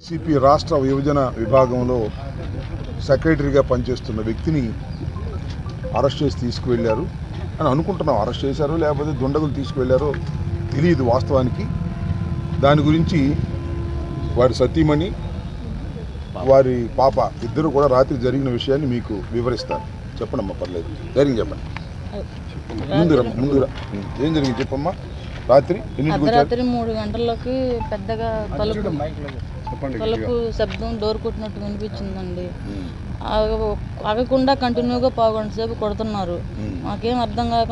YCP రాష్ట్ర విభజన విభాగంలో సెక్రటరీగా పనిచేస్తున్న వ్యక్తిని అరెస్ట్ చేసి తీసుకువెళ్ళారు అని అనుకుంటున్నాం. అరెస్ట్ చేశారో లేకపోతే దుండగులు తీసుకువెళ్ళారో తెలియదు వాస్తవానికి. దాని గురించి వారి సతీమణి వారి పాప ఇద్దరు కూడా రాత్రి జరిగిన విషయాన్ని మీకు వివరిస్తారు. చెప్పండమ్మా, పర్లేదు, ధైర్యం చెప్పండి. ముందురా ఏం జరిగింది చెప్పమ్మా. రాత్రి రాత్రి 3 గంటలకి పెద్దగా తలుపు శబ్దం డోర్ కొట్టినట్టు వినిపించిందండి. ఆగకుండా కంటిన్యూగా 1/2 గంట సేపు కొడుతున్నారు. మాకేం అర్థం కాక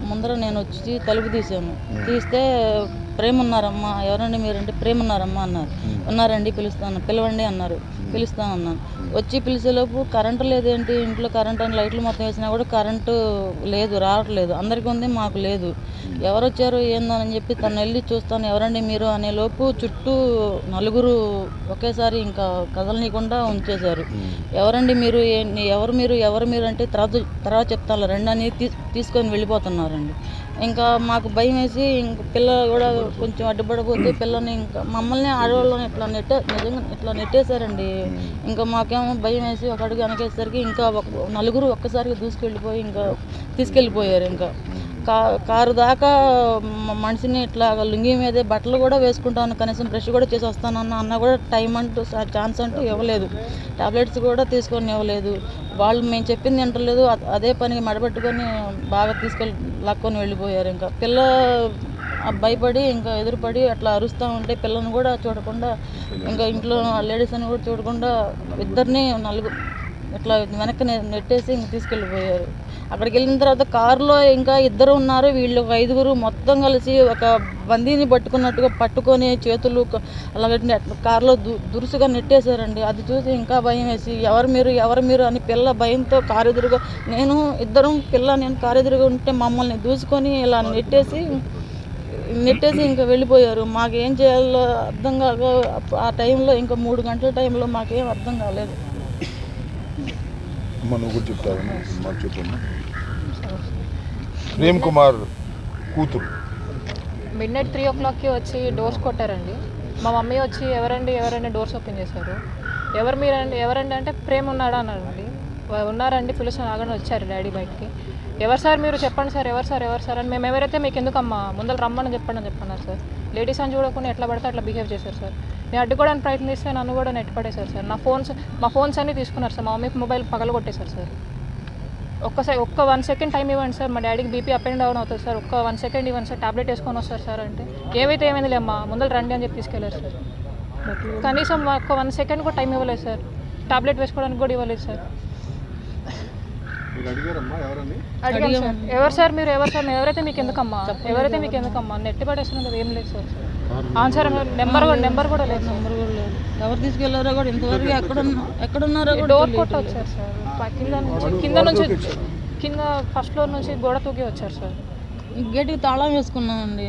ముందర నేను వచ్చి తలుపు తీసాను. తీస్తే ప్రేమ ఉన్నారమ్మా, ఎవరండి మీరంటే ప్రేమ ఉన్నారమ్మా అన్నారు. ఉన్నారండి, పిలవండి అన్నారు. పిలుస్తానన్నాను. వచ్చి పిలిచేలోపు కరెంటు లేదేంటి, ఇంట్లో కరెంట్ అని లైట్లు మొత్తం వేసినా కూడా కరెంటు లేదు, రావట్లేదు. అందరికీ ఉంది, మాకు లేదు. ఎవరు వచ్చారు ఏందని చెప్పి తను వెళ్ళి చూస్తాను, ఎవరండి మీరు అనేలోపు చుట్టూ 4 ఒకేసారి ఇంకా కదలనీయకుండా ఉంచేశారు. ఎవరండి మీరు, ఎవరు మీరు అంటే తర్వాత చెప్తాను రండి అని తీసుకొని వెళ్ళిపోతున్నారండి. ఇంకా మాకు భయం వేసి ఇంక పిల్ల కూడా కొంచెం అడ్డుపడబోతే పిల్లని ఇంకా మమ్మల్ని ఆడవాళ్ళని నిజంగా ఇట్లా నెట్టేశారండి. ఇంకా మాకేమో భయం వేసి ఒక అడుగు వెనకేసరికి ఇంకా 4 ఒక్కసారిగా దూసుకెళ్ళిపోయి ఇంకా తీసుకెళ్ళిపోయారు. ఇంకా కారు దాకా మనిషిని ఇట్లా లుంగి మీదే బట్టలు కూడా వేసుకుంటాను, కనీసం బ్రష్ కూడా చేసి వస్తానన్న కూడా టైం అంటూ ఛాన్స్ అంటూ ఇవ్వలేదు. టాబ్లెట్స్ కూడా తీసుకొని ఇవ్వలేదు. వాళ్ళు మేము చెప్పింది వింటలేదు. అదే పనికి మడబెట్టుకొని బాగా లాక్కొని వెళ్ళిపోయారు. ఇంకా పిల్ల భయపడి ఇంకా ఎదురుపడి అట్లా అరుస్తూ ఉంటే పిల్లని కూడా చూడకుండా, ఇంకా ఇంట్లో లేడీస్ అని కూడా చూడకుండా ఇద్దరిని 4 ఇట్లా వెనక్కి నెట్టేసి ఇంక తీసుకెళ్ళిపోయారు. అక్కడికి వెళ్ళిన తర్వాత కారులో ఇంకా ఇద్దరు ఉన్నారు. వీళ్ళు 5 మొత్తం కలిసి ఒక బందీని పట్టుకొని చేతులు అలాగే కారులో దురుసుగా నెట్టేశారండి. అది చూసి ఇంకా భయం వేసి ఎవరు మీరు అని పిల్ల భయంతో కారు ఎదురుగా నేను కారు ఎదురుగా ఉంటే మమ్మల్ని దూసుకొని ఇలా నెట్టేసి ఇంకా వెళ్ళిపోయారు. మాకేం చేయాలో అర్థం కాక ఆ టైంలో ఇంకా 3 గంటల టైంలో మాకేం అర్థం కాలేదు. ప్రేమ్ కుమార్ కూతురు మిడ్నైట్ 3 o'clockకి వచ్చి డోర్స్ కొట్టారండి. మా మమ్మీ వచ్చి ఎవరండి డోర్స్ ఓపెన్ చేశారు. ఎవరండి అంటే ప్రేమ్ ఉన్నాడా అన్నారండి. ఉన్నారండి, పిలుస్తాను ఆగని వచ్చారు డాడీ బయటికి. ఎవరు సార్ మీరు, చెప్పండి సార్, ఎవరు సార్ అని మేము ఎవరైతే మీకు ఎందుకమ్మా ముందర రమ్మని చెప్పన్నారు సార్. లేడీస్ అని చూడకుండా ఎట్లా పడితే అట్లా బిహేవ్ చేశారు సార్. నేను అడ్డుకోవడానికి ప్రయత్నిస్తే నన్ను కూడా నెట్టిపడేశారు సార్. మా ఫోన్స్ అన్నీ తీసుకున్నారు సార్. మా మమ్మీకి మొబైల్ పగలగొట్టేశారు సార్. ఒక్క 1 సెకండ్ టైం ఇవ్వండి సార్, మా డాడీకి బీపీ అప్ అండ్ డౌన్ అవుతుంది సార్, ఒక్క 1 సెకండ్ ఇవ్వండి సార్, టాబ్లెట్ వేసుకొని వస్తారు సార్ అంటే ఏమైంది లేమ్మా ముందర రండి అని చెప్పి తీసుకెళ్ళారు సార్. కనీసం ఒక్క 1 సెకండ్ కూడా టైం ఇవ్వలేదు సార్, టాబ్లెట్ వేసుకోవడానికి కూడా ఇవ్వలేదు సార్. అడిగాను సార్, ఎవరు సార్ మీరు, ఎవరైతే మీకు ఎందుకమ్మా నెట్టి పడేస్తున్నారు కదా, ఏం లేదు సార్. ఆన్సర్ నెంబర్ కూడా లేదు, ఎవరు తీసుకెళ్లారో కూడా ఇంతవరకు ఎక్కడున్నారో డోర్ కొట్ట వచ్చారు సార్. కింద ఫస్ట్ ఫ్లోర్ నుంచి గోడ తూగి వచ్చారు సార్. గేటుకి తాళం వేసుకున్నామండి.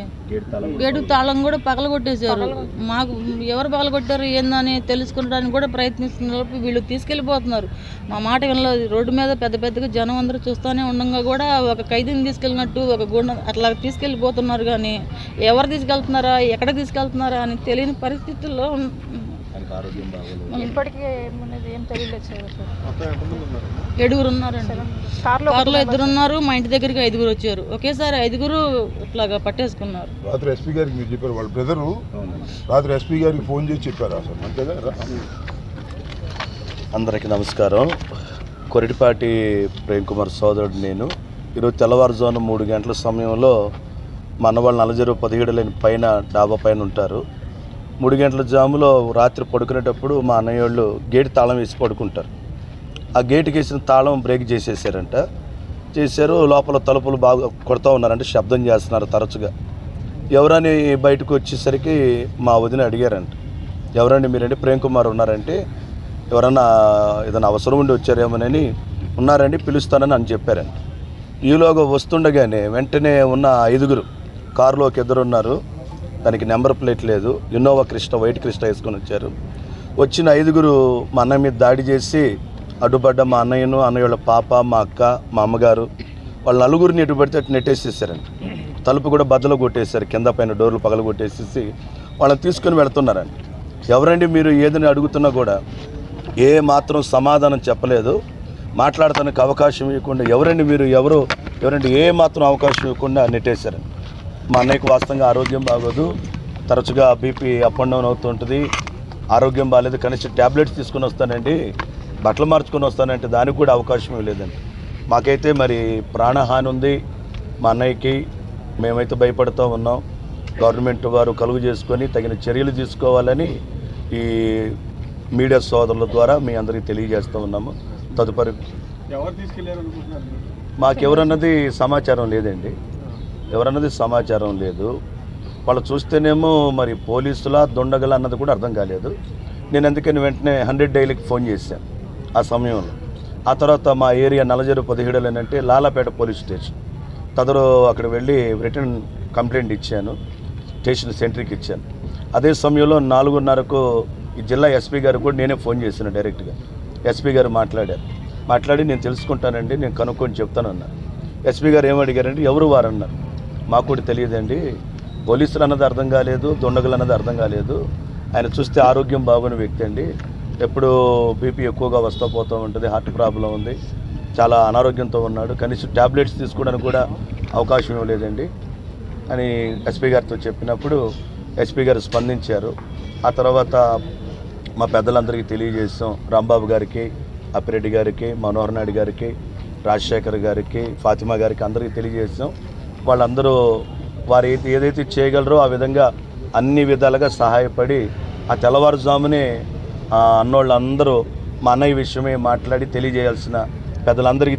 గేటుకి తాళం కూడా పగలగొట్టేశారు. మాకు ఎవరు పగలగొట్టారు ఏందని తెలుసుకోవడానికి కూడా ప్రయత్నిస్తున్నప్పుడు వీళ్ళు తీసుకెళ్ళిపోతున్నారు. మా మాట వినలేదు. రోడ్డు మీద పెద్దగా జనం అందరూ చూస్తూనే ఉండగా కూడా ఒక ఖైదీని తీసుకెళ్ళినట్టు ఒక గుండ అట్లా తీసుకెళ్ళిపోతున్నారు. కానీ ఎవరు తీసుకెళ్తున్నారా, ఎక్కడ తీసుకెళ్తున్నారా అని తెలియని పరిస్థితుల్లో ఇప్పటికీ ఏం తెలియలేదు సార్. 7 ఉన్నారండి. కార్లో 2 ఉన్నారు. మా ఇంటి దగ్గరికి 5 వచ్చారు. ఒకేసారి 5 ఇట్లాగా పట్టేసుకున్నారు. రాత్రి ఎస్పీ గారికి మీరు చెప్పారు, వాళ్ళ బ్రదరు రాత్రి ఎస్పీ గారికి ఫోన్ చేసి చెప్పారు అసలు అంతేగా. అందరికీ నమస్కారం. కొరిటిపాటి ప్రేమ్ కుమార్ సోదరుడు నేను. ఈరోజు తెల్లవారుజామున 3 గంటల సమయంలో మా అన్న వాళ్ళు 40-17 లేని పైన డాబా పైన ఉంటారు. 3 గంటల జాములో రాత్రి పడుకునేటప్పుడు మా అన్నయ్య వాళ్ళు గేట్ తాళం వేసి పడుకుంటారు. ఆ గేటుకి వేసిన తాళం బ్రేక్ చేశారు. లోపల తలుపులు బాగా కొడుతూ ఉన్నారంటే శబ్దం చేస్తున్నారు తరచుగా. ఎవరని బయటకు వచ్చేసరికి మా వదిన అడిగారంట, ఎవరండి మీరంటే ప్రేమ్ కుమార్ ఉన్నారంటే, ఎవరన్నా ఏదైనా అవసరం ఉండి వచ్చారేమోనని, ఉన్నారండి పిలుస్తానని అని చెప్పారంట. ఈలోగా వస్తుండగానే వెంటనే ఉన్న 5 కారులో ఒక 2 ఉన్నారు. దానికి నెంబర్ ప్లేట్ లేదు. ఇన్నోవా వైట్ క్రిస్టా వేసుకొని వచ్చారు. వచ్చిన 5 మా అన్నయ్య మీద దాడి చేసి అడ్డుపడ్డ మా అన్నయ్యను, అన్నయ్య వాళ్ళ పాప, మా అక్క, మా అమ్మగారు, వాళ్ళ 4 ఎటు పడితే అటు నెట్టేసేసారండి. తలుపు కూడా బద్దలు కొట్టేశారు. కింద పైన డోర్లు పగలు కొట్టేసేసి వాళ్ళని తీసుకొని వెళ్తున్నారండి. ఎవరండి మీరు ఏదని అడుగుతున్నా కూడా ఏ మాత్రం సమాధానం చెప్పలేదు. మాట్లాడటానికి అవకాశం ఇవ్వకుండా ఎవరండి మీరు ఎవరండి ఏ మాత్రం అవకాశం ఇవ్వకుండా నెట్టేశారు. మా అన్నయ్యకు వాస్తవంగా ఆరోగ్యం బాగోదు, తరచుగా బీపీ అప్ అండ్ డౌన్ అవుతుంటుంది, ఆరోగ్యం బాగాలేదు, కనీసం ట్యాబ్లెట్స్ తీసుకుని వస్తానండి, బట్టలు మార్చుకొని వస్తానంటే దానికి కూడా అవకాశం ఇవ్వలేదండి. మాకైతే మరి ప్రాణహాని ఉంది మా అన్నయ్యకి, మేమైతే భయపడుతూ ఉన్నాం. గవర్నమెంట్ వారు కలుగు చేసుకొని తగిన చర్యలు తీసుకోవాలని ఈ మీడియా సోదరుల ద్వారా మీ అందరికీ తెలియజేస్తూ ఉన్నాము. తదుపరి మాకెవరన్నది సమాచారం లేదండి, ఎవరన్నది సమాచారం లేదు. వాళ్ళు చూస్తేనేమో మరి పోలీసుల దొండగల అన్నది కూడా అర్థం కాలేదు. నేను అందుకని వెంటనే 100 డైలీకి ఫోన్ చేశాను ఆ సమయంలో. ఆ తర్వాత మా ఏరియా 4017 అంటే లాలాపేట పోలీస్ స్టేషన్, తదరు అక్కడ వెళ్ళి రిటర్న్ కంప్లైంట్ ఇచ్చాను, స్టేషన్ సెంట్రీకి ఇచ్చాను. అదే సమయంలో 4:30కు ఈ జిల్లా ఎస్పీ గారు కూడా నేనే ఫోన్ చేశాను డైరెక్ట్గా. ఎస్పీ గారు మాట్లాడి నేను తెలుసుకుంటానండి, నేను కనుక్కొని చెప్తానన్నారు. ఎస్పీ గారు ఏమడిగారంటే ఎవరు వారు అన్నారు. మాకు కూడా తెలియదండి, పోలీసులు అన్నది అర్థం కాలేదు, దొండగలు అన్నది అర్థం కాలేదు. ఆయన చూస్తే ఆరోగ్యం బాగున్న వ్యక్తి అండి, ఎప్పుడు బీపీ ఎక్కువగా వస్తూ పోతూ ఉంటుంది, హార్ట్ ప్రాబ్లం ఉంది, చాలా అనారోగ్యంతో ఉన్నాడు, కనీసం ట్యాబ్లెట్స్ తీసుకోవడానికి కూడా అవకాశం ఇవ్వలేదండి అని ఎస్పీ గారితో చెప్పినప్పుడు ఎస్పీ గారు స్పందించారు. ఆ తర్వాత మా పెద్దలందరికీ తెలియజేసాం, రాంబాబు గారికి, అప్పిరెడ్డి గారికి, మనోహర్ నాయుడు గారికి, రాజశేఖర్ గారికి, ఫాతిమా గారికి అందరికీ తెలియజేసాం. వాళ్ళందరూ వారు ఏదైతే చేయగలరో ఆ విధంగా అన్ని విధాలుగా సహాయపడి ఆ తెల్లవారుజామునే అన్నోళ్ళందరూ మా అన్నయ్య విషయమే మాట్లాడి తెలియజేయాల్సిన పెద్దలందరికీ